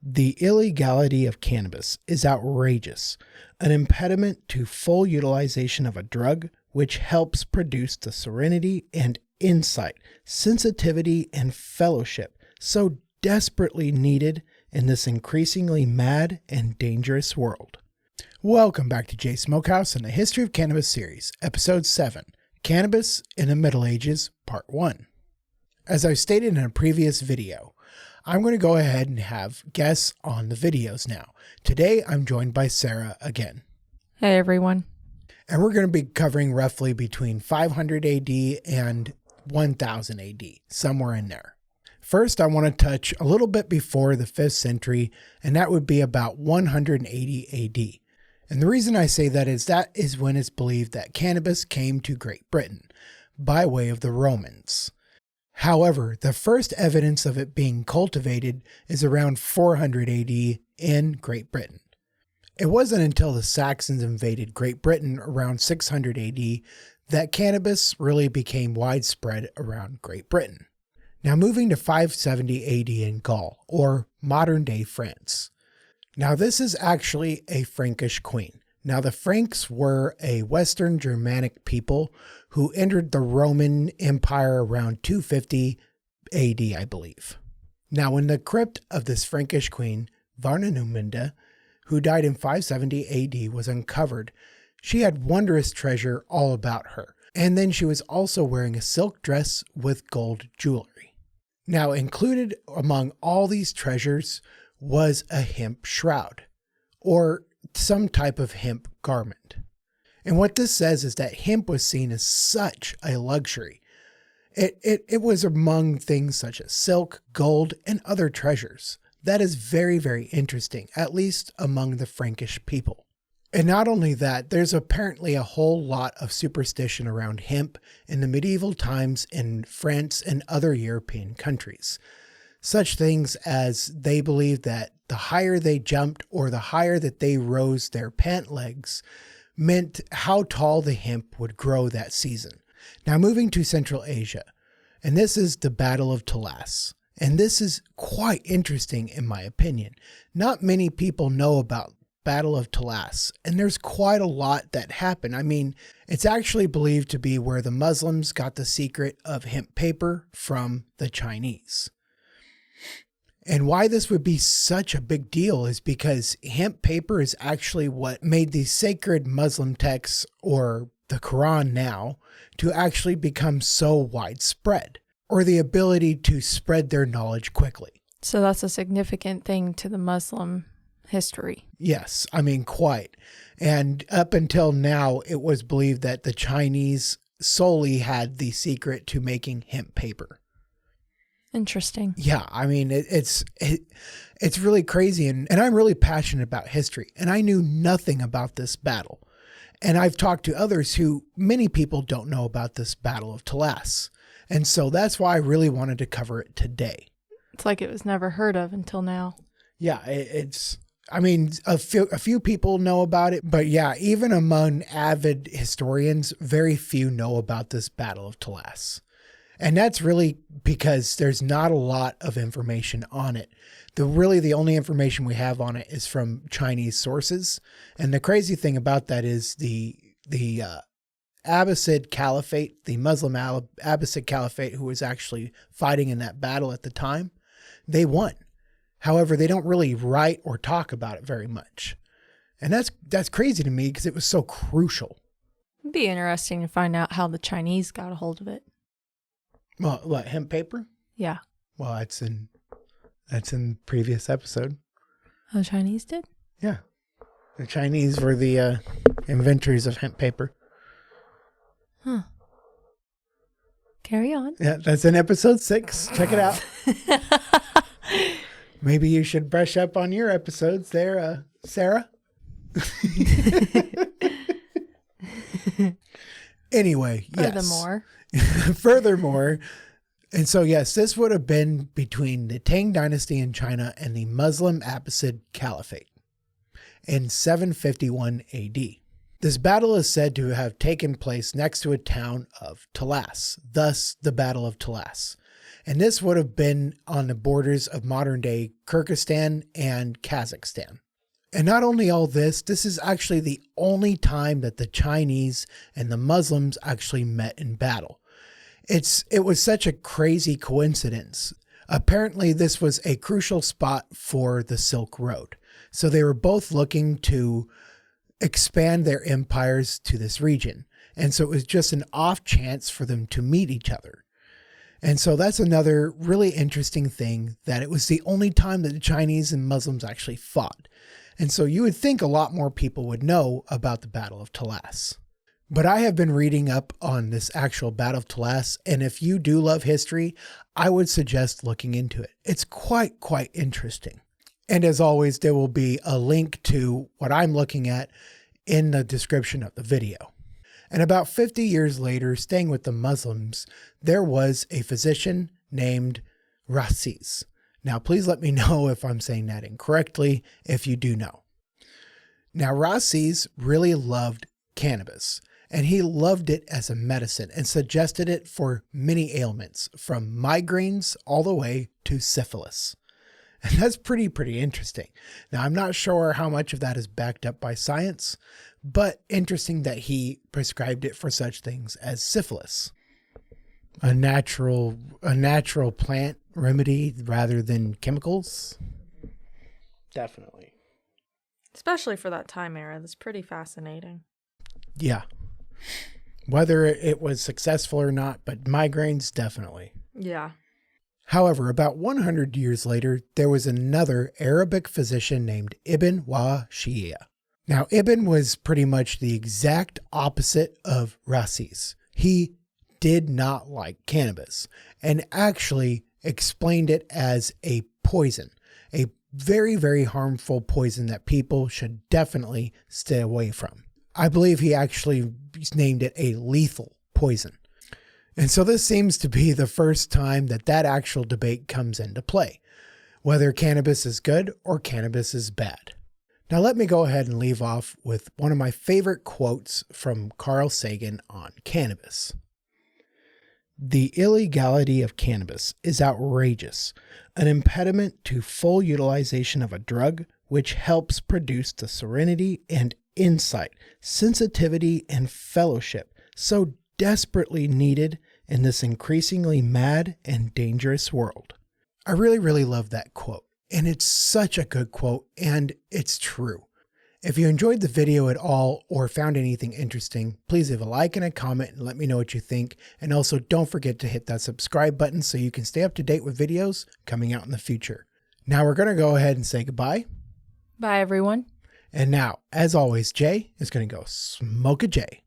The illegality of cannabis is outrageous, an impediment to full utilization of a drug which helps produce the serenity and insight, sensitivity and fellowship so desperately needed in this increasingly mad and dangerous world. Welcome back to J Smokehouse and the History of Cannabis series, Episode 7, Cannabis in the Middle Ages, Part 1. As I stated in a previous video, I'm going to go ahead and have guests on the videos now. Today, I'm joined by Sarah again. Hey, everyone. And we're going to be covering roughly between 500 AD and 1000 AD, somewhere in there. First, I want to touch a little bit before the 5th century, and that would be about 180 AD. And the reason I say that is when it's believed that cannabis came to Great Britain by way of the Romans. However, the first evidence of it being cultivated is around 400 AD in Great Britain. It wasn't until the Saxons invaded Great Britain around 600 AD that cannabis really became widespread around Great Britain. Now moving to 570 AD in Gaul, or modern-day France. Now this is actually a Frankish queen. Now the Franks were a Western Germanic people who entered the Roman Empire around 250 AD, I believe. Now in the crypt of this Frankish queen, Arnemunde, who died in 570 AD, was uncovered. She had wondrous treasure all about her. And then she was also wearing a silk dress with gold jewelry. Now included among all these treasures was a hemp shroud, or some type of hemp garment. And what this says is that hemp was seen as such a luxury. It was among things such as silk, gold, and other treasures. That is very, very interesting, at least among the Frankish people. And not only that, there's apparently a whole lot of superstition around hemp in the medieval times in France and other European countries. Such things as they believed that the higher they jumped or the higher that they rose their pant legs meant how tall the hemp would grow that season. Now moving to Central Asia, and this is the Battle of Talas. And this is quite interesting in my opinion. Not many people know about Battle of Talas, and there's quite a lot that happened. I mean, it's actually believed to be where the Muslims got the secret of hemp paper from the Chinese. And why this would be such a big deal is because hemp paper is actually what made the sacred Muslim texts, or the Quran now, to actually become so widespread, or the ability to spread their knowledge quickly. So that's a significant thing to the Muslim history. Yes, I mean, quite. And up until now, it was believed that the Chinese solely had the secret to making hemp paper. Interesting. Yeah, I mean, it's really crazy, and I'm really passionate about history, and I knew nothing about this battle. And I've talked to others who, many people don't know about this Battle of Talas. And so that's why I really wanted to cover it today. It's like it was never heard of until now. Yeah, I mean, a few people know about it, but yeah, even among avid historians, very few know about this Battle of Talas. And that's really because there's not a lot of information on it. The only information we have on it is from Chinese sources. And the crazy thing about that is the Abbasid Caliphate, the Muslim Abbasid Caliphate, who was actually fighting in that battle at the time, they won. However, they don't really write or talk about it very much. And that's crazy to me because it was so crucial. It'd be interesting to find out how the Chinese got a hold of it. Well, what, hemp paper? Yeah. Well, that's in previous episode. Oh, the Chinese did? Yeah. The Chinese were the inventors of hemp paper. Huh. Carry on. Yeah, that's in episode 6. Check it out. Maybe you should brush up on your episodes there, Sarah. Anyway, yes. Furthermore, and so yes, this would have been between the Tang Dynasty in China and the Muslim Abbasid Caliphate in 751 AD. This battle is said to have taken place next to a town of Talas, thus the Battle of Talas. And this would have been on the borders of modern-day Kyrgyzstan and Kazakhstan. And not only all this is actually the only time that the Chinese and the Muslims actually met in battle. It was such a crazy coincidence. Apparently, this was a crucial spot for the Silk Road. So they were both looking to expand their empires to this region. And so it was just an off chance for them to meet each other. And so that's another really interesting thing, that it was the only time that the Chinese and Muslims actually fought. And so you would think a lot more people would know about the Battle of Talas. But I have been reading up on this actual Battle of Talas, and if you do love history, I would suggest looking into it. It's quite interesting. And as always, there will be a link to what I'm looking at in the description of the video. And about 50 years later, staying with the Muslims, there was a physician named Rhazes. Now, please let me know if I'm saying that incorrectly, if you do know. Now, Rhazes really loved cannabis, and he loved it as a medicine and suggested it for many ailments, from migraines all the way to syphilis. And that's pretty interesting. Now, I'm not sure how much of that is backed up by science, but interesting that he prescribed it for such things as syphilis. A natural plant remedy rather than chemicals. Definitely. Especially for that time era. That's pretty fascinating. Yeah. Whether it was successful or not, but migraines, definitely. Yeah. However, about 100 years later, there was another Arabic physician named Ibn Wahshiyya. Now, Ibn was pretty much the exact opposite of Rhazes. He did not like cannabis and actually explained it as a poison, a very harmful poison that people should definitely stay away from. I believe he actually named it a lethal poison. And so this seems to be the first time that actual debate comes into play, whether cannabis is good or cannabis is bad. Now let me go ahead and leave off with one of my favorite quotes from Carl Sagan on cannabis. "The illegality of cannabis is outrageous, an impediment to full utilization of a drug which helps produce the serenity and insight, sensitivity, and fellowship so desperately needed in this increasingly mad and dangerous world." I really love that quote, and it's such a good quote, and it's true. If you enjoyed the video at all or found anything interesting, please leave a like and a comment and let me know what you think. And also don't forget to hit that subscribe button so you can stay up to date with videos coming out in the future. Now we're going to go ahead and say goodbye. Bye, everyone. And now, as always, Jay is going to go smoke a J.